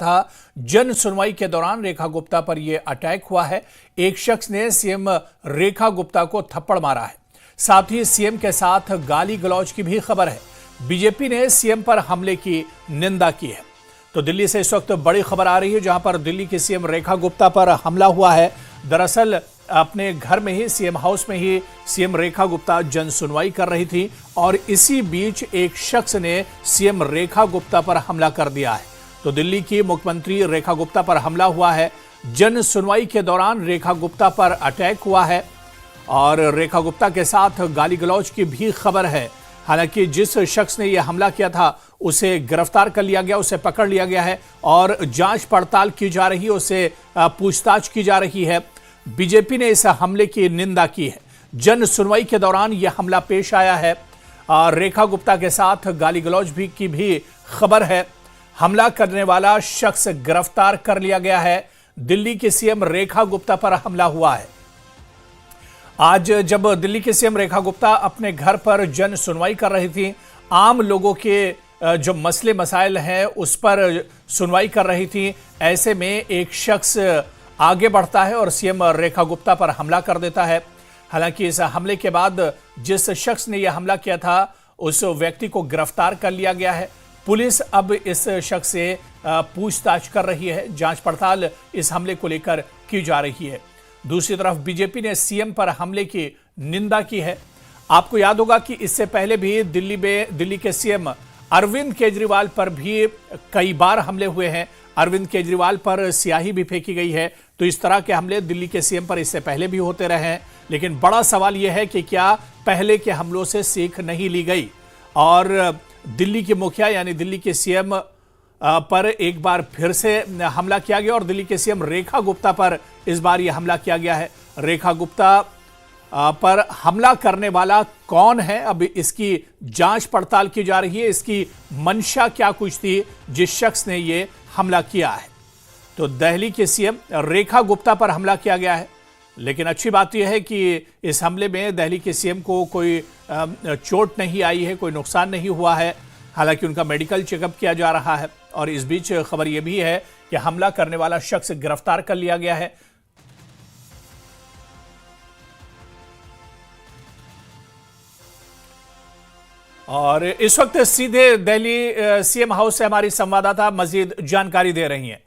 था। जन सुनवाई के दौरान रेखा गुप्ता पर यह अटैक हुआ है। एक शख्स ने सीएम रेखा गुप्ता को थप्पड़ मारा है। साथ ही सीएम के साथ गाली गलौज की भी खबर है। बीजेपी ने सीएम पर हमले की निंदा की है। तो दिल्ली से इस वक्त बड़ी खबर आ रही है, जहां पर दिल्ली की सीएम रेखा गुप्ता पर हमला हुआ है। दरअसल अपने घर में ही, सीएम हाउस में ही सीएम रेखा गुप्ता जन सुनवाई कर रही थी और इसी बीच एक शख्स ने सीएम रेखा गुप्ता पर हमला कर दिया है। तो दिल्ली की मुख्यमंत्री रेखा गुप्ता पर हमला हुआ है। जन सुनवाई के दौरान रेखा गुप्ता पर अटैक हुआ है और रेखा गुप्ता के साथ गाली गलौज की भी खबर है। हालांकि जिस शख्स ने यह हमला किया था उसे गिरफ्तार कर लिया गया, उसे पकड़ लिया गया है और जांच पड़ताल की जा रही है, उसे पूछताछ की जा रही है। बीजेपी ने इस हमले की निंदा की है। जन सुनवाई के दौरान यह हमला पेश आया है और रेखा गुप्ता के साथ गाली गलौज की भी खबर है। हमला करने वाला शख्स गिरफ्तार कर लिया गया है। दिल्ली की सीएम रेखा गुप्ता पर हमला हुआ है। आज जब दिल्ली की सीएम रेखा गुप्ता अपने घर पर जन सुनवाई कर रही थी, आम लोगों के जो मसले मसाइल हैं उस पर सुनवाई कर रही थी, ऐसे में एक शख्स आगे बढ़ता है और सीएम रेखा गुप्ता पर हमला कर देता है। हालांकि इस हमले के बाद जिस शख्स ने यह हमला किया था उस व्यक्ति को गिरफ्तार कर लिया गया है। पुलिस अब इस शख्स से पूछताछ कर रही है। जांच पड़ताल इस हमले को लेकर की जा रही है। दूसरी तरफ बीजेपी ने सीएम पर हमले की निंदा की है। आपको याद होगा कि इससे पहले भी दिल्ली के सीएम अरविंद केजरीवाल पर भी कई बार हमले हुए हैं। अरविंद केजरीवाल पर स्याही भी फेंकी गई है। तो इस तरह के हमले दिल्ली के सीएम पर इससे पहले भी होते रहे हैं। लेकिन बड़ा सवाल यह है कि क्या पहले के हमलों से सीख नहीं ली गई और दिल्ली की मुखिया यानी दिल्ली के सीएम पर एक बार फिर से हमला किया गया और दिल्ली के सीएम रेखा गुप्ता पर इस बार यह हमला किया गया है। रेखा गुप्ता पर हमला करने वाला कौन है, अब इसकी जांच पड़ताल की जा रही है। इसकी मंशा क्या कुछ थी जिस शख्स ने यह हमला किया है। तो दिल्ली के सीएम रेखा गुप्ता पर हमला किया गया है। लेकिन अच्छी बात यह है कि इस हमले में दिल्ली के सीएम को कोई चोट नहीं आई है, कोई नुकसान नहीं हुआ है। हालांकि उनका मेडिकल चेकअप किया जा रहा है और इस बीच खबर यह भी है कि हमला करने वाला शख्स गिरफ्तार कर लिया गया है। और इस वक्त सीधे दिल्ली सीएम हाउस से हमारी संवाददाता मजीद जानकारी दे रही हैं,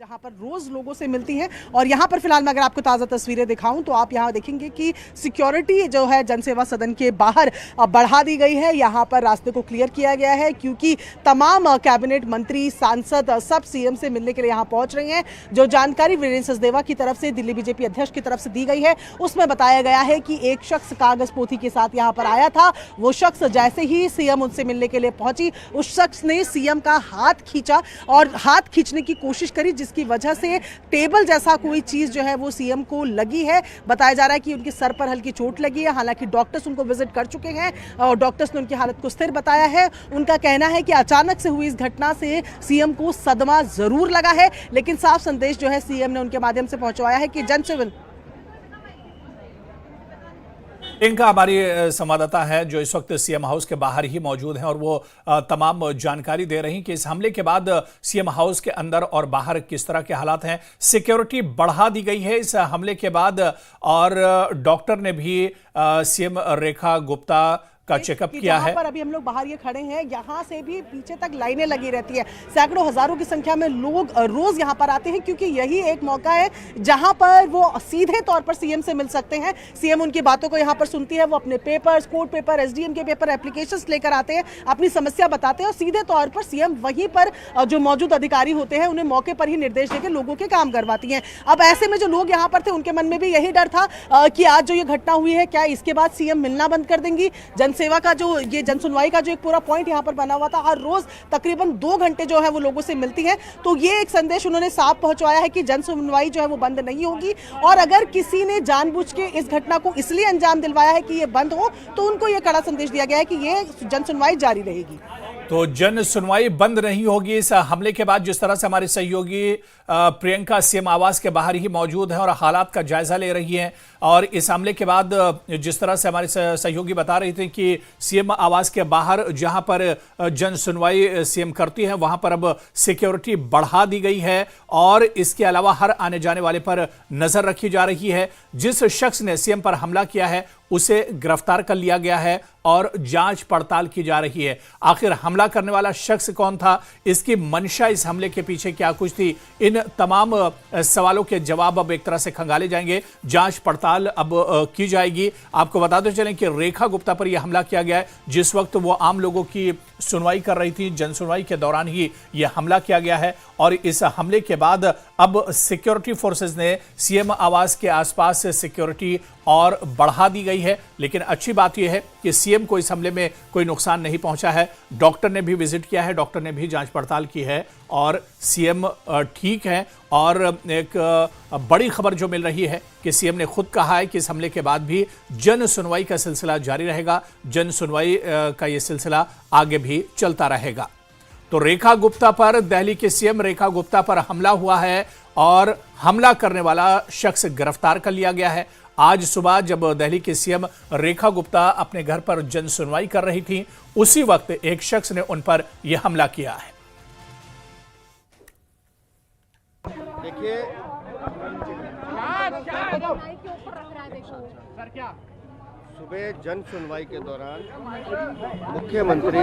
जहां पर रोज लोगों से मिलती हैं। और यहां पर फिलहाल मैं अगर आपको ताज़ा तस्वीरें दिखाऊं तो आप यहां देखेंगे कि सिक्योरिटी जो है जनसेवा सदन के बाहर बढ़ा दी गई है। यहां पर रास्ते को क्लियर किया गया है क्योंकि तमाम कैबिनेट मंत्री, सांसद सब सीएम से मिलने के लिए यहां पहुंच रहे हैं। जो जानकारी वीरेंद्र सचदेवा की तरफ से, दिल्ली बीजेपी अध्यक्ष की तरफ से दी गई है, उसमें बताया गया है कि एक शख्स कागज पोथी के साथ यहां पर आया था। वो शख्स जैसे ही सीएम उनसे मिलने के लिए पहुंची, उस शख्स ने सीएम का हाथ खींचा और हाथ खींचने की कोशिश करी, जिसकी वजह से टेबल जैसा कोई चीज जो है वो सीएम को लगी है। बताया जा रहा है कि उनके सर पर हल्की चोट लगी है। हालांकि डॉक्टर्स उनको विजिट कर चुके हैं और डॉक्टर्स ने उनकी हालत को स्थिर बताया है। उनका कहना है कि अचानक से हुई इस घटना से सीएम को सदमा जरूर लगा है, लेकिन साफ संदेश जो है सीएम ने उनके माध्यम से पहुंचवाया है कि जनसेवन। इनका हमारी संवाददाता है जो इस वक्त सीएम हाउस के बाहर ही मौजूद हैं और वो तमाम जानकारी दे रही कि इस हमले के बाद सीएम हाउस के अंदर और बाहर किस तरह के हालात हैं। सिक्योरिटी बढ़ा दी गई है इस हमले के बाद और डॉक्टर ने भी सीएम रेखा गुप्ता का चेकअप किया है। पर अभी हम लोग बाहर ये खड़े हैं, यहाँ से भी पीछे तक लाइनें लगी रहती है। सैकड़ों हजारों की संख्या में लोग रोज यहाँ पर आते हैं क्योंकि यही एक मौका है जहाँ पर वो सीधे तौर पर सीएम से मिल सकते हैं। सीएम उनकी बातों को यहाँ पर सुनती है। वो अपने पेपर्स, कोर्ट पेपर, एसडीएम के पेपर, एप्लीकेशंस लेकर आते हैं, अपनी समस्या बताते हैं और सीधे तौर पर सीएम वहीं पर जो मौजूद अधिकारी होते हैं उन्हें मौके पर ही निर्देश देकर लोगों के काम करवाती हैं। अब ऐसे में जो लोग यहाँ पर थे उनके मन में भी यही डर था कि आज जो ये घटना हुई है, क्या इसके बाद सीएम मिलना बंद कर देंगी। जनसेवा का जो ये जनसुनवाई का जो एक पूरा पॉइंट यहाँ पर बना हुआ था, हर रोज तकरीबन 2 घंटे जो है वो लोगों से मिलती है। तो ये एक संदेश उन्होंने साफ पहुंचवाया है कि जनसुनवाई जो है वो बंद नहीं होगी और अगर किसी ने जानबूझ के इस घटना को इसलिए अंजाम दिलवाया है कि ये बंद हो तो उनको ये कड़ा संदेश दिया गया है कि ये जनसुनवाई जारी रहेगी। तो जन सुनवाई बंद नहीं होगी इस हमले के बाद। जिस तरह से हमारी सहयोगी प्रियंका सीएम आवास के बाहर ही मौजूद है और हालात का जायजा ले रही हैं, और इस हमले के बाद जिस तरह से हमारे सहयोगी बता रही थी कि सीएम आवास के बाहर जहां पर जन सुनवाई सीएम करती है वहां पर अब सिक्योरिटी बढ़ा दी गई है और इसके अलावा हर आने जाने वाले पर नजर रखी जा रही है। जिस शख्स ने सीएम पर हमला किया है उसे गिरफ्तार कर लिया गया है और जांच पड़ताल की जा रही है। आखिर हमला करने वाला शख्स कौन था, इसकी मंशा इस हमले के पीछे क्या कुछ थी, इन तमाम सवालों के जवाब अब एक तरह से खंगाले जाएंगे, जांच पड़ताल अब की जाएगी। आपको बताते चलें कि रेखा गुप्ता पर यह हमला किया गया है। जिस वक्त वो आम लोगों की सुनवाई कर रही थी, जन सुनवाई के दौरान ही यह हमला किया गया है और इस हमले के बाद अब सिक्योरिटी फोर्सेस ने सीएम आवास के आसपास सिक्योरिटी और बढ़ा दी गई है। लेकिन अच्छी बात यह है कि सीएम को इस हमले में कोई नुकसान नहीं पहुंचा है। डॉक्टर ने भी विजिट किया है, डॉक्टर ने भी जांच पड़ताल की है और सीएम ठीक है। और एक बड़ी खबर जो मिल रही है कि सीएम ने खुद कहा है कि इस हमले के बाद भी जन सुनवाई का सिलसिला जारी रहेगा, जन सुनवाई का यह सिलसिला आगे भी चलता रहेगा। तो रेखा गुप्ता पर, दिल्ली के सीएम रेखा गुप्ता पर हमला हुआ है और हमला करने वाला शख्स गिरफ्तार कर लिया गया है। आज सुबह जब दिल्ली के सीएम रेखा गुप्ता अपने घर पर जन सुनवाई कर रही थी, उसी वक्त एक शख्स ने उन पर यह हमला किया है। देखिए, सुबह जन सुनवाई के दौरान मुख्यमंत्री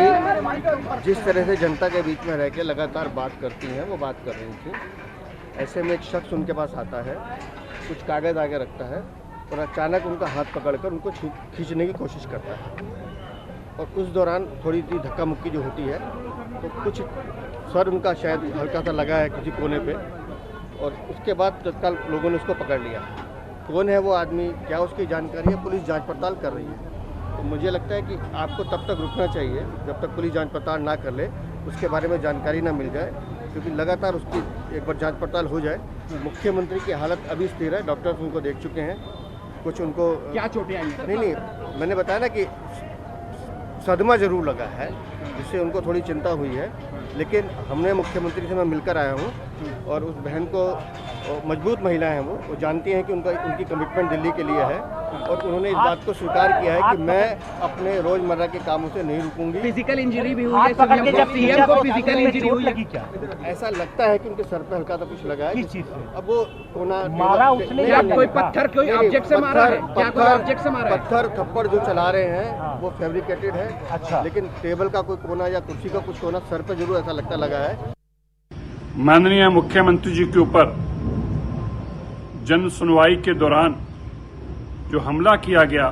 जिस तरह से जनता के बीच में रह के लगातार बात करती हैं, वो बात कर रही थी। ऐसे में एक शख्स उनके पास आता है, कुछ कागज आगे रखता है और अचानक उनका हाथ पकड़कर उनको खींचने की कोशिश करता है। और उस दौरान थोड़ी सी धक्का मुक्की जो होती है तो कुछ सर उनका शायद हल्का सा लगा है किसी कोने पे, और उसके बाद तत्काल लोगों ने उसको पकड़ लिया। कौन है वो आदमी, क्या उसकी जानकारी है, पुलिस जांच पड़ताल कर रही है। तो मुझे लगता है कि आपको तब तक रुकना चाहिए जब तक पुलिस जांच पड़ताल ना कर ले, उसके बारे में जानकारी ना मिल जाए, क्योंकि लगातार उसकी एक बार जांच पड़ताल हो जाए। मुख्यमंत्री की हालत अभी स्थिर है, डॉक्टर्स उनको देख चुके हैं। कुछ उनको क्या चोटें आई हैं? नहीं, मैंने बताया ना कि सदमा जरूर लगा है, जिससे उनको थोड़ी चिंता हुई है। लेकिन हमने मुख्यमंत्री से मैं मिलकर आया हूँ और उस बहन को, मजबूत महिला हैं वो जानती हैं कि उनकी कमिटमेंट दिल्ली के लिए है और उन्होंने इस बात को स्वीकार किया है कि मैं अपने रोजमर्रा के कामों से नहीं रुकूंगी। फिजिकल इंजरी भी हुई है सीएम को फिजिकल इंजरी हुई है क्या? ऐसा लगता है कि उनके सर पे हल्का सा कुछ लगा है। किस चीज से? अब वो कोना मारा उसने या कोई पत्थर, कोई ऑब्जेक्ट से मारा है? क्या कोई ऑब्जेक्ट से मारा है? पत्थर थप्पड़ जो चला रहे हैं वो फैब्रिकेटेड है। अच्छा। लेकिन टेबल का कोई कोना या कुर्सी का कुछ कोना सर पे जरूर ऐसा लगता लगा है। माननीय मुख्यमंत्री जी के ऊपर जन सुनवाई के दौरान जो हमला किया गया,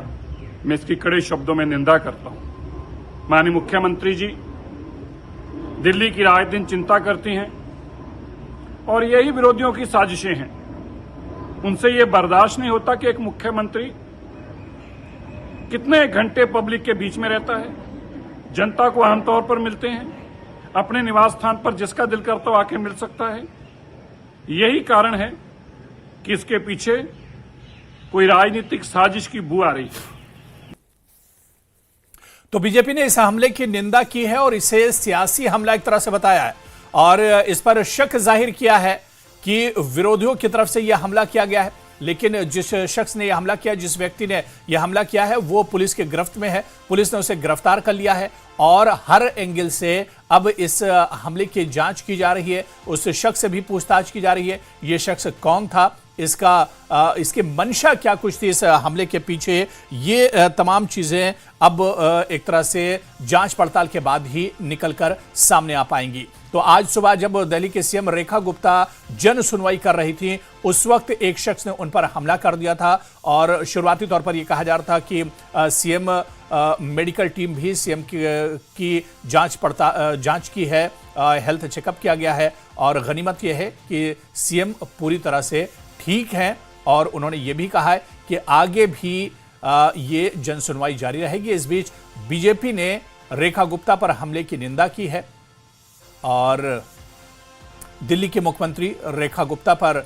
मैं इसकी कड़े शब्दों में निंदा करता हूं। माननीय मुख्यमंत्री जी दिल्ली की राय दिन चिंता करती हैं और यही विरोधियों की साजिशें हैं। उनसे ये बर्दाश्त नहीं होता कि एक मुख्यमंत्री कितने घंटे पब्लिक के बीच में रहता है, जनता को आमतौर पर मिलते हैं, अपने निवास स्थान पर जिसका दिल करता हो आके मिल सकता है। यही कारण है कि इसके पीछे कोई राजनीतिक साजिश की बू आ रही है। तो बीजेपी ने इस हमले की निंदा की है और इसे सियासी हमला एक तरह से बताया है और इस पर शक जाहिर किया है कि विरोधियों की तरफ से यह हमला किया गया है। लेकिन जिस शख्स ने यह हमला किया, जिस व्यक्ति ने यह हमला किया है, वो पुलिस के गिरफ्त में है। पुलिस ने उसे गिरफ्तार कर लिया है और हर एंगल से अब इस हमले की जांच की जा रही है। उस शख्स से भी पूछताछ की जा रही है, ये शख्स कौन था, इसकी मंशा क्या कुछ थी इस हमले के पीछे। ये तमाम चीजें अब एक तरह से जांच पड़ताल के बाद ही निकलकर सामने आ पाएंगी। तो आज सुबह जब दिल्ली के सीएम रेखा गुप्ता जन सुनवाई कर रही थी, उस वक्त एक शख्स ने उन पर हमला कर दिया था और शुरुआती तौर पर यह कहा जा रहा था कि सीएम मेडिकल टीम भी सीएम की जांच की है, हेल्थ चेकअप किया गया है और गनीमत यह है कि सीएम पूरी तरह से ठीक है और उन्होंने ये भी कहा है कि आगे भी ये जन सुनवाई जारी रहेगी। इस बीच बीजेपी ने रेखा गुप्ता पर हमले की निंदा की है और दिल्ली के मुख्यमंत्री रेखा गुप्ता पर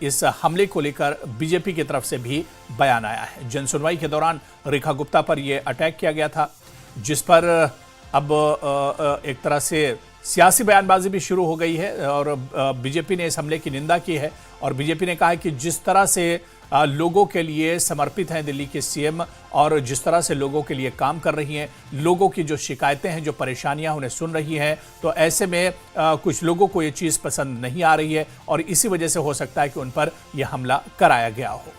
इस हमले को लेकर बीजेपी की तरफ से भी बयान आया है। जन सुनवाई के दौरान रेखा गुप्ता पर यह अटैक किया गया था, जिस पर अब एक तरह से सियासी बयानबाजी भी शुरू हो गई है और बीजेपी ने इस हमले की निंदा की है और बीजेपी ने कहा है कि जिस तरह से लोगों के लिए समर्पित हैं दिल्ली के सीएम और जिस तरह से लोगों के लिए काम कर रही हैं, लोगों की जो शिकायतें हैं, जो परेशानियां उन्हें सुन रही हैं, तो ऐसे में कुछ लोगों को ये चीज़ पसंद नहीं आ रही है और इसी वजह से हो सकता है कि उन पर यह हमला कराया गया हो।